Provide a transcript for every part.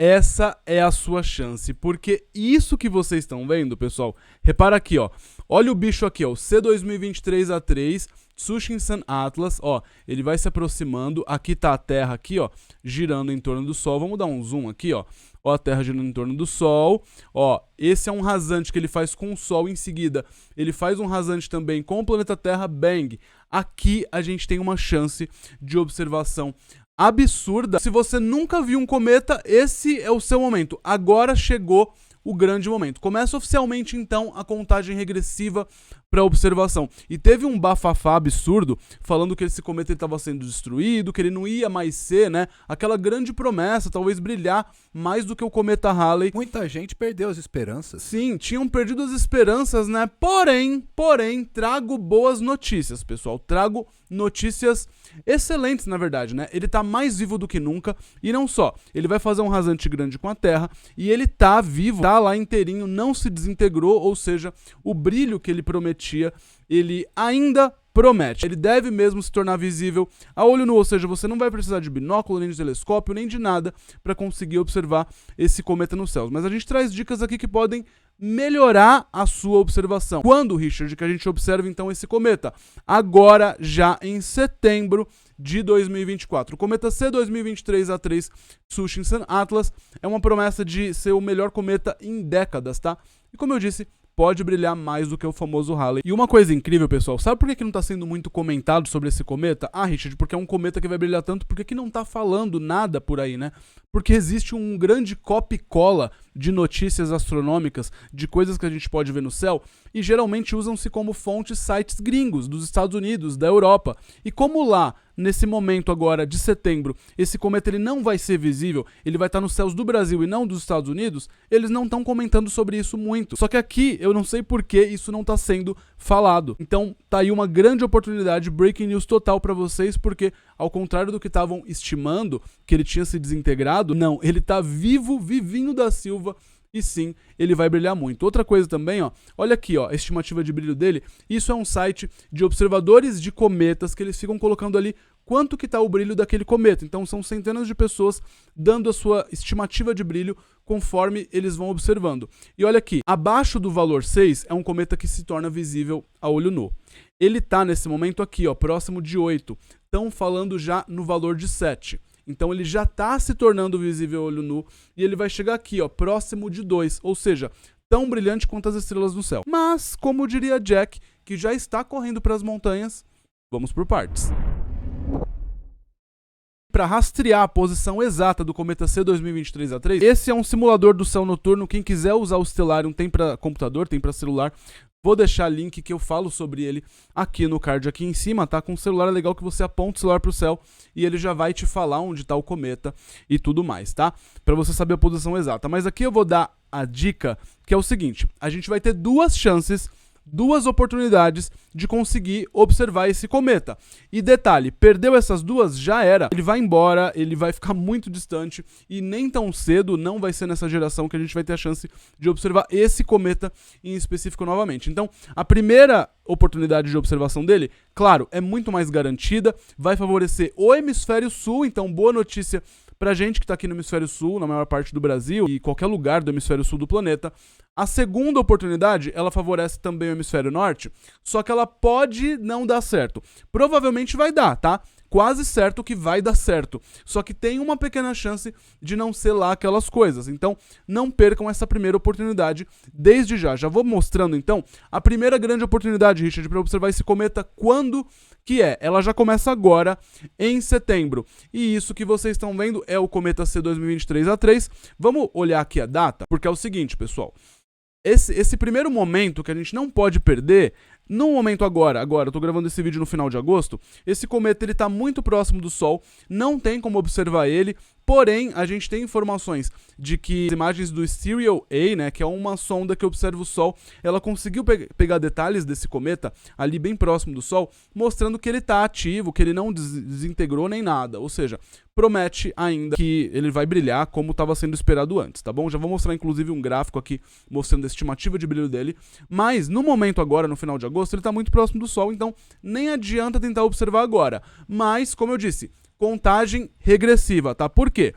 essa é a sua chance, porque isso que vocês estão vendo, pessoal, repara aqui, ó, olha o bicho aqui, ó, o C2023A3, Tsushin Sun Atlas, ó, ele vai se aproximando, aqui tá a Terra aqui, ó, girando em torno do Sol, vamos dar um zoom aqui, ó, a Terra girando em torno do Sol, ó, esse é um rasante que ele faz com o Sol, em seguida ele faz um rasante também com o planeta Terra, bang, aqui a gente tem uma chance de observação absurda. Se você nunca viu um cometa, esse é o seu momento, agora chegou o grande momento. Começa oficialmente, então, a contagem regressiva para observação. E teve um bafafá absurdo falando que esse cometa estava sendo destruído, que ele não ia mais ser, né? Aquela grande promessa, talvez brilhar mais do que o cometa Halley. Muita gente perdeu as esperanças. Sim, tinham perdido as esperanças, né? Porém, trago boas notícias, pessoal. Trago notícias excelentes, na verdade, né? Ele tá mais vivo do que nunca, e não só, ele vai fazer um rasante grande com a Terra, e ele tá vivo, tá lá inteirinho, não se desintegrou, ou seja, o brilho que ele prometia, ele ainda promete. Ele deve mesmo se tornar visível a olho nu, ou seja, você não vai precisar de binóculo, nem de telescópio, nem de nada para conseguir observar esse cometa nos céus. Mas a gente traz dicas aqui que podem melhorar a sua observação. Quando, Richard, que a gente observa então esse cometa? Agora, já em setembro de 2024. O cometa C2023A3 Tsushin Sun Atlas é uma promessa de ser o melhor cometa em décadas, tá? E como eu disse, pode brilhar mais do que o famoso Halley. E uma coisa incrível, pessoal, sabe por que não está sendo muito comentado sobre esse cometa? Ah, Richard, porque é um cometa que vai brilhar tanto, por que não está falando nada por aí, né? Porque existe um grande copia e cola de notícias astronômicas, de coisas que a gente pode ver no céu, e geralmente usam-se como fontes sites gringos, dos Estados Unidos, da Europa. E como lá, nesse momento agora de setembro, esse cometa ele não vai ser visível, ele vai estar nos céus do Brasil e não dos Estados Unidos, eles não estão comentando sobre isso muito. Só que aqui, eu não sei por que isso não está sendo falado. Então, tá aí uma grande oportunidade, breaking news total para vocês, porque ao contrário do que estavam estimando, que ele tinha se desintegrado, não, ele tá vivo, vivinho da Silva, e sim, ele vai brilhar muito. Outra coisa também, ó, olha aqui, ó, a estimativa de brilho dele, isso é um site de observadores de cometas, que eles ficam colocando ali quanto que tá o brilho daquele cometa. Então são centenas de pessoas dando a sua estimativa de brilho conforme eles vão observando. E olha aqui, abaixo do valor 6 é um cometa que se torna visível a olho nu. Ele tá nesse momento aqui, ó, próximo de 8. Estão falando já no valor de 7. Então ele já está se tornando visível a olho nu e ele vai chegar aqui, ó, próximo de 2, ou seja, tão brilhante quanto as estrelas no céu. Mas, como diria Jack, que já está correndo para as montanhas, vamos por partes. Para rastrear a posição exata do cometa C2023A3, esse é um simulador do céu noturno. Quem quiser usar o Stellarium tem para computador, tem para celular. Vou deixar link que eu falo sobre ele aqui no card aqui em cima, tá? Com um celular é legal que você aponta o celular pro céu e ele já vai te falar onde tá o cometa e tudo mais, tá? Pra você saber a posição exata. Mas aqui eu vou dar a dica que é o seguinte, a gente vai ter duas chances, duas oportunidades de conseguir observar esse cometa. E detalhe, perdeu essas duas, já era. Ele vai embora, ele vai ficar muito distante e nem tão cedo, não vai ser nessa geração que a gente vai ter a chance de observar esse cometa em específico novamente. Então, a primeira oportunidade de observação dele, claro, é muito mais garantida, vai favorecer o hemisfério sul, então boa notícia pra gente que tá aqui no hemisfério sul, na maior parte do Brasil e qualquer lugar do hemisfério sul do planeta. A segunda oportunidade, ela favorece também o hemisfério norte, só que ela pode não dar certo. Provavelmente vai dar, tá? Quase certo que vai dar certo. Só que tem uma pequena chance de não ser lá aquelas coisas. Então, não percam essa primeira oportunidade desde já. Já vou mostrando, então, a primeira grande oportunidade, Richard, para observar esse cometa. Quando que é? Ela já começa agora, em setembro. E isso que vocês estão vendo é o cometa C2023A3. Vamos olhar aqui a data, porque é o seguinte, pessoal. Esse primeiro momento que a gente não pode perder, no momento agora, eu tô gravando esse vídeo no final de agosto, esse cometa ele tá muito próximo do Sol, não tem como observar ele, porém a gente tem informações de que as imagens do Stereo A, né, que é uma sonda que observa o Sol, ela conseguiu pegar detalhes desse cometa ali bem próximo do Sol, mostrando que ele tá ativo, que ele não desintegrou nem nada, ou seja, promete ainda que ele vai brilhar como estava sendo esperado antes, tá bom? Já vou mostrar inclusive um gráfico aqui mostrando a estimativa de brilho dele, mas no momento agora, no final de agosto, ele está muito próximo do Sol, então nem adianta tentar observar agora. Mas, como eu disse, contagem regressiva, tá? Por quê?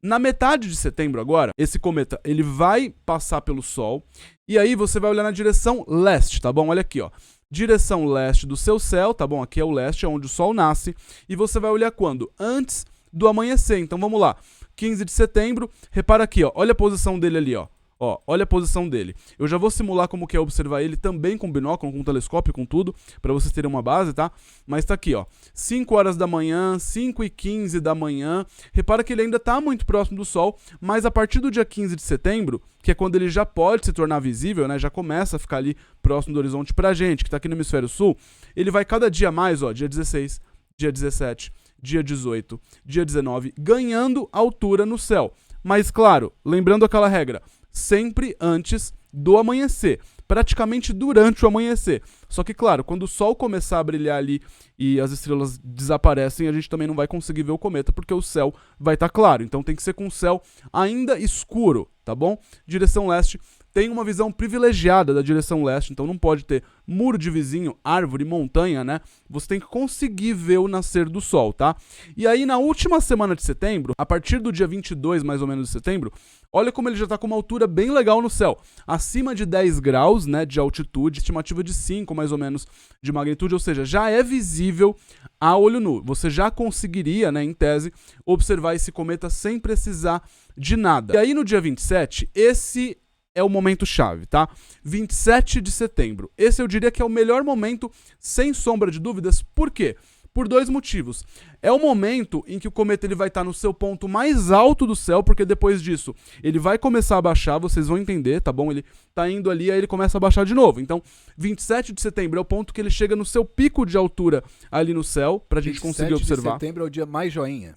Na metade de setembro agora, esse cometa ele vai passar pelo Sol e aí você vai olhar na direção leste, tá bom? Olha aqui, ó. Direção leste do seu céu, tá bom? Aqui é o leste, é onde o Sol nasce. E você vai olhar quando? Antes do amanhecer. Então vamos lá. 15 de setembro, repara aqui, ó. Olha a posição dele ali, ó. Ó, olha a posição dele. Eu já vou simular como que é observar ele também com binóculo, com telescópio, com tudo, pra vocês terem uma base, tá? Mas tá aqui, ó. 5 horas da manhã, 5h15 da manhã. Repara que ele ainda tá muito próximo do Sol, mas a partir do dia 15 de setembro, que é quando ele já pode se tornar visível, né? Já começa a ficar ali próximo do horizonte pra gente, que tá aqui no hemisfério sul, ele vai cada dia mais, ó, dia 16, dia 17, dia 18, dia 19, ganhando altura no céu. Mas claro, lembrando aquela regra, sempre antes do amanhecer, praticamente durante o amanhecer. Só que, claro, quando o Sol começar a brilhar ali e as estrelas desaparecem, a gente também não vai conseguir ver o cometa, porque o céu vai estar claro. Então tem que ser com o céu ainda escuro, tá bom? Direção leste tem uma visão privilegiada da direção leste, então não pode ter muro de vizinho, árvore, montanha, né? Você tem que conseguir ver o nascer do Sol, tá? E aí, na última semana de setembro, a partir do dia 22, mais ou menos, de setembro, olha como ele já tá com uma altura bem legal no céu. Acima de 10 graus, né, de altitude, estimativa de 5, mais ou menos, de magnitude, ou seja, já é visível a olho nu. Você já conseguiria, né, em tese, observar esse cometa sem precisar de nada. E aí, no dia 27, esse é o momento chave, tá? 27 de setembro. Esse eu diria que é o melhor momento, sem sombra de dúvidas. Por quê? Por dois motivos. É o momento em que o cometa ele vai estar no seu ponto mais alto do céu, porque depois disso ele vai começar a baixar, vocês vão entender, tá bom? Ele tá indo ali, aí ele começa a baixar de novo. Então, 27 de setembro é o ponto que ele chega no seu pico de altura ali no céu, pra gente conseguir observar. 27 de setembro é o dia mais joinha.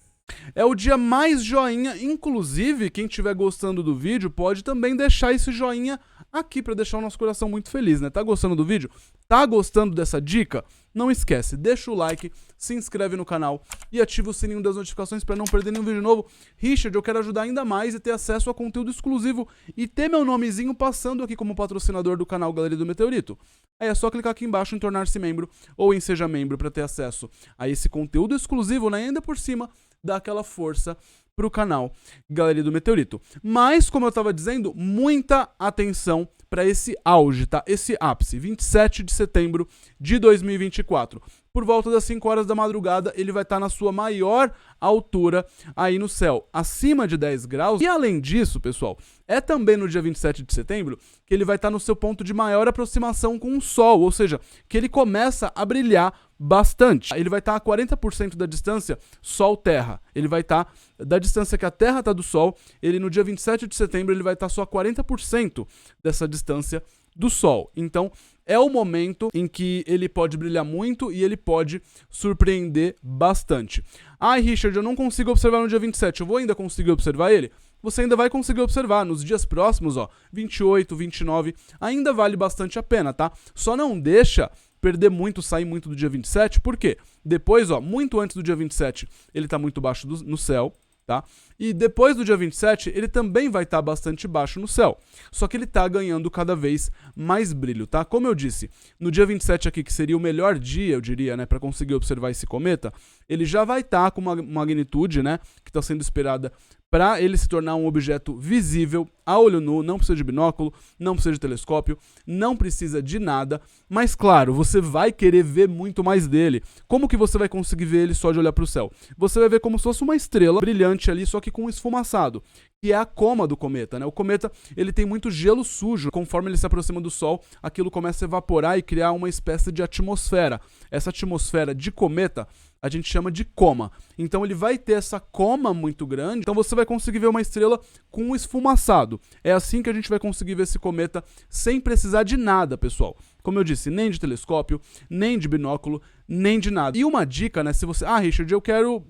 É o dia mais joinha, inclusive, quem estiver gostando do vídeo pode também deixar esse joinha aqui para deixar o nosso coração muito feliz, né? Tá gostando do vídeo? Tá gostando dessa dica? Não esquece, deixa o like, se inscreve no canal e ativa o sininho das notificações para não perder nenhum vídeo novo. Richard, eu quero ajudar ainda mais e ter acesso a conteúdo exclusivo e ter meu nomezinho passando aqui como patrocinador do canal Galeria do Meteorito. Aí é só clicar aqui embaixo em tornar-se membro ou em seja membro para ter acesso a esse conteúdo exclusivo, né? E ainda por cima, dá aquela força pro canal Galeria do Meteorito. Mas, como eu tava dizendo, muita atenção para esse auge, tá? Esse ápice, 27 de setembro de 2024. Por volta das 5 horas da madrugada, ele vai estar na sua maior altura aí no céu, acima de 10 graus. E além disso, pessoal, é também no dia 27 de setembro que ele vai estar no seu ponto de maior aproximação com o Sol, ou seja, que ele começa a brilhar bastante. Ele vai estar a 40% da distância Sol-Terra. Ele vai estar da distância que a Terra está do Sol, ele no dia 27 de setembro ele vai estar só a 40% dessa distância do Sol. Então, é o momento em que ele pode brilhar muito e ele pode surpreender bastante. Ai, Richard, eu não consigo observar no dia 27, eu vou ainda conseguir observar ele? Você ainda vai conseguir observar nos dias próximos, ó, 28, 29, ainda vale bastante a pena, tá? Só não deixa perder muito, sair muito do dia 27, por quê? Depois, ó, muito antes do dia 27, ele tá muito baixo no céu, tá? E depois do dia 27, ele também vai estar bastante baixo no céu. Só que ele tá ganhando cada vez mais brilho, tá? Como eu disse, no dia 27 aqui, que seria o melhor dia, eu diria, né, para conseguir observar esse cometa, ele já vai estar com uma magnitude, né, que está sendo esperada para ele se tornar um objeto visível a olho nu, não precisa de binóculo, não precisa de telescópio, não precisa de nada, mas claro, você vai querer ver muito mais dele. Como que você vai conseguir ver ele só de olhar para o céu? Você vai ver como se fosse uma estrela brilhante ali, só que com um esfumaçado, que é a coma do cometa, né? O cometa, ele tem muito gelo sujo, conforme ele se aproxima do Sol, aquilo começa a evaporar e criar uma espécie de atmosfera. Essa atmosfera de cometa a gente chama de coma. Então ele vai ter essa coma muito grande, então você vai conseguir ver uma estrela com um esfumaçado. É assim que a gente vai conseguir ver esse cometa sem precisar de nada, pessoal. Como eu disse, nem de telescópio, nem de binóculo, nem de nada. E uma dica, né, se você... Ah, Richard, eu quero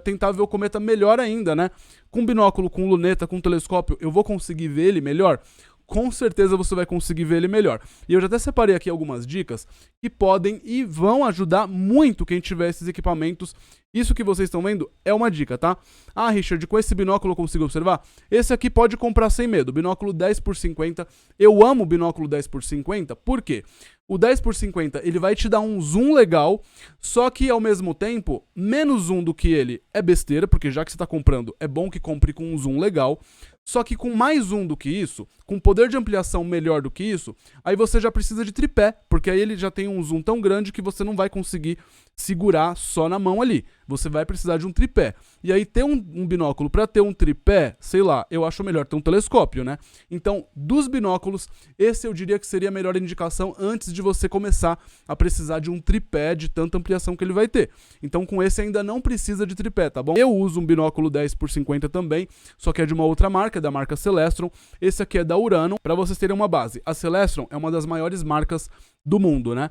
tentar ver o cometa melhor ainda, né? Com binóculo, com luneta, com telescópio, eu vou conseguir ver ele melhor? Com certeza você vai conseguir ver ele melhor. E eu já até separei aqui algumas dicas que podem e vão ajudar muito quem tiver esses equipamentos. Isso que vocês estão vendo é uma dica, tá? Ah, Richard, com esse binóculo eu consigo observar? Esse aqui pode comprar sem medo, binóculo 10x50. Eu amo o binóculo 10x50, por quê? O 10x50 ele vai te dar um zoom legal, só que ao mesmo tempo, menos zoom do que ele é besteira, porque já que você está comprando, é bom que compre com um zoom legal. Só que com mais zoom do que isso, com poder de ampliação melhor do que isso, aí você já precisa de tripé, porque aí ele já tem um zoom tão grande que você não vai conseguir segurar só na mão ali. Você vai precisar de um tripé. E aí ter um binóculo para ter um tripé, sei lá, eu acho melhor ter um telescópio, né? Então, dos binóculos, esse eu diria que seria a melhor indicação antes de você começar a precisar de um tripé de tanta ampliação que ele vai ter. Então, com esse ainda não precisa de tripé, tá bom? Eu uso um binóculo 10x50 também, só que é de uma outra marca, da marca Celestron. Esse aqui é da Urano, para vocês terem uma base. A Celestron é uma das maiores marcas do mundo, né?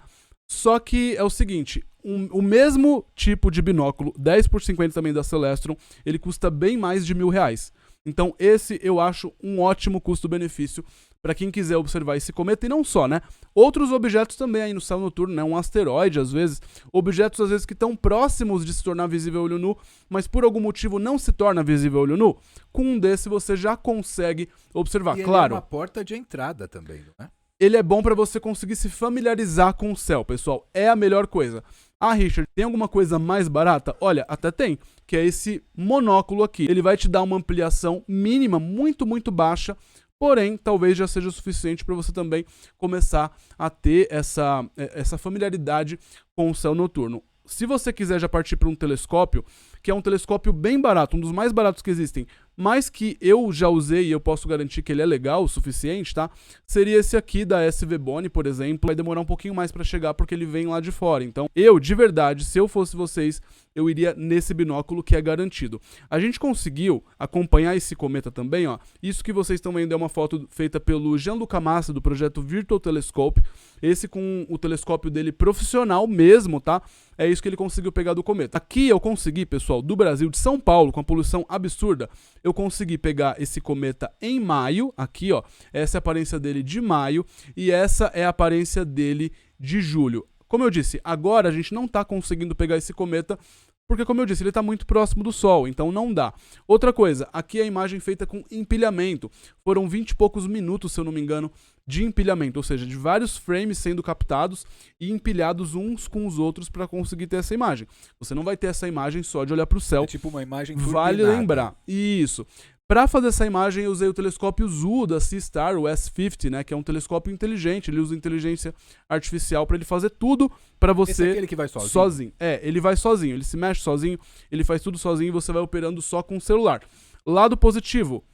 Só que é o seguinte, o mesmo tipo de binóculo, 10x50 também da Celestron, ele custa bem mais de R$1.000. Então esse eu acho um ótimo custo-benefício para quem quiser observar esse cometa, e não só, né? Outros objetos também aí no céu noturno, né? Um asteroide, às vezes, objetos às vezes que estão próximos de se tornar visível a olho nu, mas por algum motivo não se torna visível a olho nu. Com um desse você já consegue observar, E claro. ele é uma porta de entrada também, não é? Ele é bom para você conseguir se familiarizar com o céu, pessoal. É a melhor coisa. Ah, Richard, tem alguma coisa mais barata? Olha, até tem, que é esse monóculo aqui. Ele vai te dar uma ampliação mínima, muito, muito baixa, porém, talvez já seja o suficiente para você também começar a ter essa familiaridade com o céu noturno. Se você quiser já partir para um telescópio, que é um telescópio bem barato, um dos mais baratos que existem, mas que eu já usei e eu posso garantir que ele é legal o suficiente, tá? Seria esse aqui da SVBONY, por exemplo. Vai demorar um pouquinho mais para chegar porque ele vem lá de fora. Então, eu, de verdade, se eu fosse vocês, eu iria nesse binóculo que é garantido. A gente conseguiu acompanhar esse cometa também, ó. Isso que vocês estão vendo é uma foto feita pelo Gianluca Massa, do projeto Virtual Telescope. Esse com o telescópio dele profissional mesmo, tá? É isso que ele conseguiu pegar do cometa. Aqui eu consegui, pessoal, do Brasil, de São Paulo, com a poluição absurda, eu consegui pegar esse cometa em maio, aqui ó, essa é a aparência dele de maio, e essa é a aparência dele de julho. Como eu disse, agora a gente não está conseguindo pegar esse cometa, porque como eu disse, ele está muito próximo do Sol, então não dá. Outra coisa, aqui é a imagem feita com empilhamento. Foram 20 e poucos minutos, se eu não me engano, de empilhamento, ou seja, de vários frames sendo captados e empilhados uns com os outros para conseguir ter essa imagem. Você não vai ter essa imagem só de olhar para o céu. É tipo uma imagem Vale turbinada. lembrar. Isso. Para fazer essa imagem, eu usei o telescópio ZOO da Seastar, o S50, né, que é um telescópio inteligente. Ele usa inteligência artificial para ele fazer tudo para você. Esse é aquele que vai sozinho? É, ele vai sozinho, ele se mexe sozinho, ele faz tudo sozinho e você vai operando só com o celular. Lado positivo,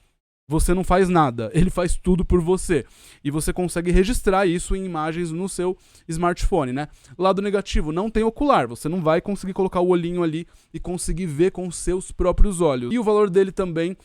você não faz nada, ele faz tudo por você. E você consegue registrar isso em imagens no seu smartphone, né? Lado negativo, não tem ocular, você não vai conseguir colocar o olhinho ali e conseguir ver com os seus próprios olhos. E o valor dele também,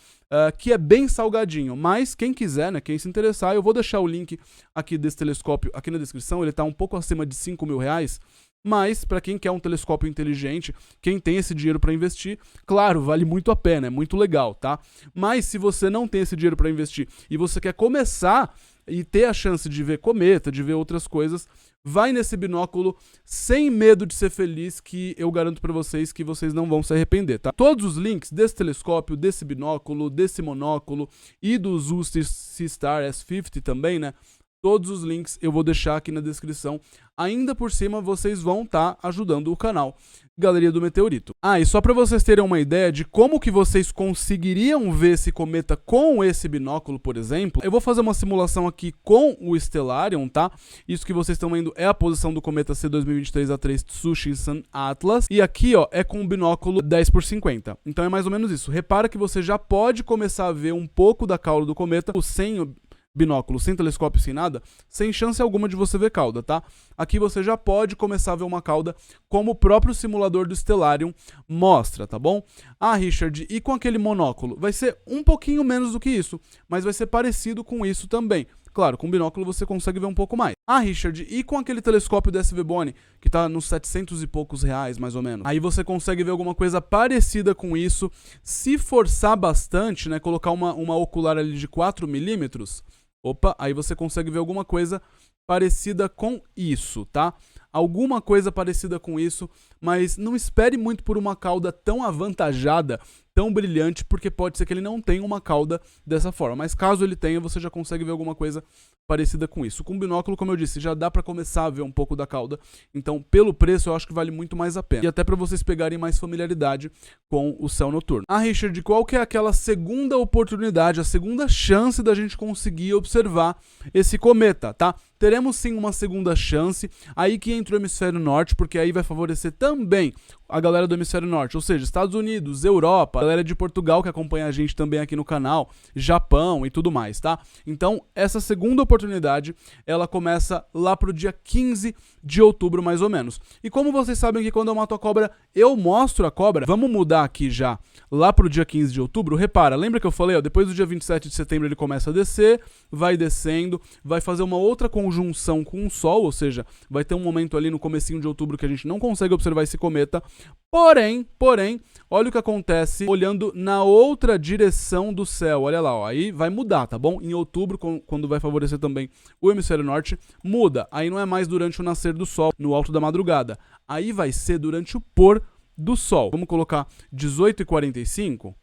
que é bem salgadinho, mas quem quiser, né, quem se interessar, eu vou deixar o link aqui desse telescópio aqui na descrição, ele tá um pouco acima de R$5.000, mas para quem quer um telescópio inteligente, quem tem esse dinheiro para investir, claro, vale muito a pena, é muito legal, tá? Mas se você não tem esse dinheiro para investir e você quer começar e ter a chance de ver cometa, de ver outras coisas, vai nesse binóculo sem medo de ser feliz, que eu garanto para vocês que vocês não vão se arrepender, tá? Todos os links desse telescópio, desse binóculo, desse monóculo e do ZOO Seastar S50 também, né? Todos os links eu vou deixar aqui na descrição. Ainda por cima, vocês vão estar ajudando o canal Galeria do Meteorito. Ah, e só para vocês terem uma ideia de como que vocês conseguiriam ver esse cometa com esse binóculo, por exemplo, eu vou fazer uma simulação aqui com o Stellarium, tá? Isso que vocês estão vendo é a posição do cometa C2023A3 Tsushinsan Atlas. E aqui, ó, é com o binóculo 10x50. Então é mais ou menos isso. Repara que você já pode começar a ver um pouco da cauda do cometa sem o binóculo, sem telescópio, sem nada, sem chance alguma de você ver cauda, tá? Aqui você já pode começar a ver uma cauda como o próprio simulador do Stellarium mostra, tá bom? Ah, Richard, e com aquele monóculo? Vai ser um pouquinho menos do que isso, mas vai ser parecido com isso também. Claro, com binóculo você consegue ver um pouco mais. Ah, Richard, e com aquele telescópio da SVBONY, que tá nos 700 e poucos reais, mais ou menos? Aí você consegue ver alguma coisa parecida com isso, se forçar bastante, né, colocar uma ocular ali de 4mm, opa, aí você consegue ver alguma coisa parecida com isso, tá? Alguma coisa parecida com isso, mas não espere muito por uma cauda tão avantajada, tão brilhante, porque pode ser que ele não tenha uma cauda dessa forma. Mas caso ele tenha, você já consegue ver alguma coisa parecida com isso. Com binóculo, como eu disse, já dá pra começar a ver um pouco da cauda. Então, pelo preço, eu acho que vale muito mais a pena. E até pra vocês pegarem mais familiaridade com o céu noturno. Ah, Richard, qual que é aquela segunda oportunidade, a segunda chance da gente conseguir observar esse cometa, tá? Teremos sim uma segunda chance, aí que entra o hemisfério norte, porque aí vai favorecer também a galera do hemisfério norte, ou seja, Estados Unidos, Europa, a galera de Portugal que acompanha a gente também aqui no canal, Japão e tudo mais, tá? Então, essa segunda oportunidade, ela começa lá pro dia 15 de outubro, mais ou menos. E como vocês sabem que quando eu mato a cobra, eu mostro a cobra, vamos mudar aqui já, lá pro dia 15 de outubro, repara, lembra que eu falei, ó, depois do dia 27 de setembro ele começa a descer, vai descendo, vai fazer uma outra conjunção com o Sol, ou seja, vai ter um momento ali no comecinho de outubro que a gente não consegue observar esse cometa, porém, olha o que acontece olhando na outra direção do céu, olha lá, ó, aí vai mudar, tá bom? Em outubro, quando vai favorecer também o hemisfério norte, muda, aí não é mais durante o nascer do Sol, no alto da madrugada, aí vai ser durante o pôr do Sol. Vamos colocar 18h45,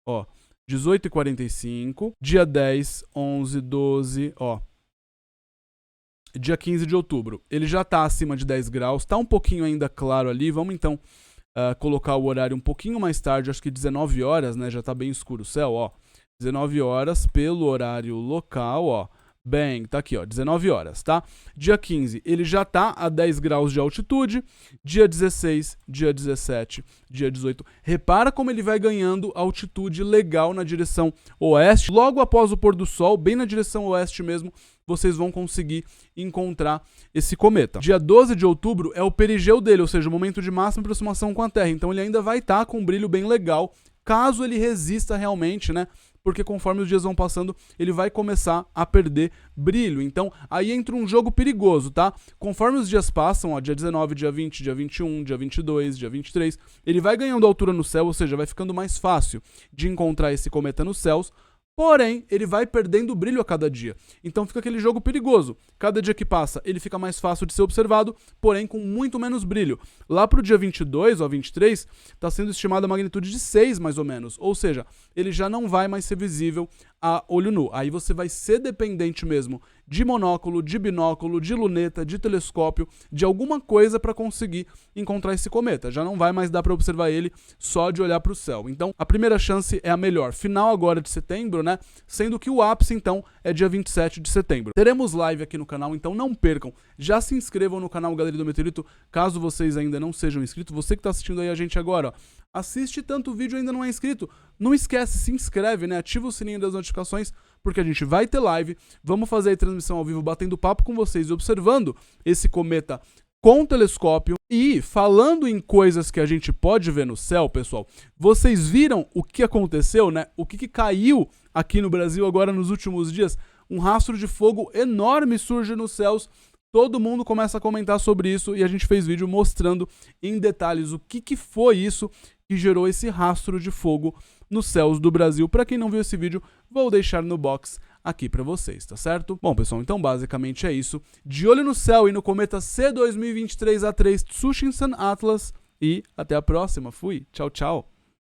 ó, 18h45, dia 10, 11, 12, ó, dia 15 de outubro. Ele já tá acima de 10 graus, tá um pouquinho ainda claro ali, vamos então colocar o horário um pouquinho mais tarde, acho que 19 horas, né, já tá bem escuro o céu, ó, 19 horas pelo horário local, ó, bem, tá aqui, ó, 19 horas, tá? Dia 15, ele já tá a 10 graus de altitude, dia 16, dia 17, dia 18. Repara como ele vai ganhando altitude legal na direção oeste. Logo após o pôr do sol, bem na direção oeste mesmo, vocês vão conseguir encontrar esse cometa. Dia 12 de outubro é o perigeu dele, ou seja, o momento de máxima aproximação com a Terra. Então ele ainda vai estar com um brilho bem legal, caso ele resista realmente, né? Porque conforme os dias vão passando, ele vai começar a perder brilho. Então, aí entra um jogo perigoso, tá? Conforme os dias passam, ó, dia 19, dia 20, dia 21, dia 22, dia 23, ele vai ganhando altura no céu, ou seja, vai ficando mais fácil de encontrar esse cometa nos céus, porém, ele vai perdendo brilho a cada dia. Então fica aquele jogo perigoso. Cada dia que passa, ele fica mais fácil de ser observado, porém com muito menos brilho. Lá pro dia 22 ou 23, está sendo estimada a magnitude de 6, mais ou menos. Ou seja, ele já não vai mais ser visível a olho nu. Aí você vai ser dependente mesmo de monóculo, de binóculo, de luneta, de telescópio, de alguma coisa para conseguir encontrar esse cometa. Já não vai mais dar para observar ele só de olhar para o céu. Então, a primeira chance é a melhor. Final agora de setembro, né? Sendo que o ápice, então, é dia 27 de setembro. Teremos live aqui no canal, então não percam. Já se inscrevam no canal Galeria do Meteorito, caso vocês ainda não sejam inscritos. Você que está assistindo aí a gente agora, ó, assiste tanto vídeo e ainda não é inscrito. Não esquece, se inscreve, né? Ativa o sininho das notificações, porque a gente vai ter live. Vamos fazer a transmissão ao vivo, batendo papo com vocês e observando esse cometa com telescópio. E falando em coisas que a gente pode ver no céu, pessoal, vocês viram o que aconteceu, né? O que caiu aqui no Brasil agora nos últimos dias? Um rastro de fogo enorme surge nos céus. Todo mundo começa a comentar sobre isso e a gente fez vídeo mostrando em detalhes o que foi isso que gerou esse rastro de fogo nos céus do Brasil. Para quem não viu esse vídeo, vou deixar no box aqui para vocês, tá certo? Bom, pessoal, então basicamente é isso. De olho no céu e no cometa C2023A3 Tsushinsan Atlas e até a próxima. Fui, tchau, tchau.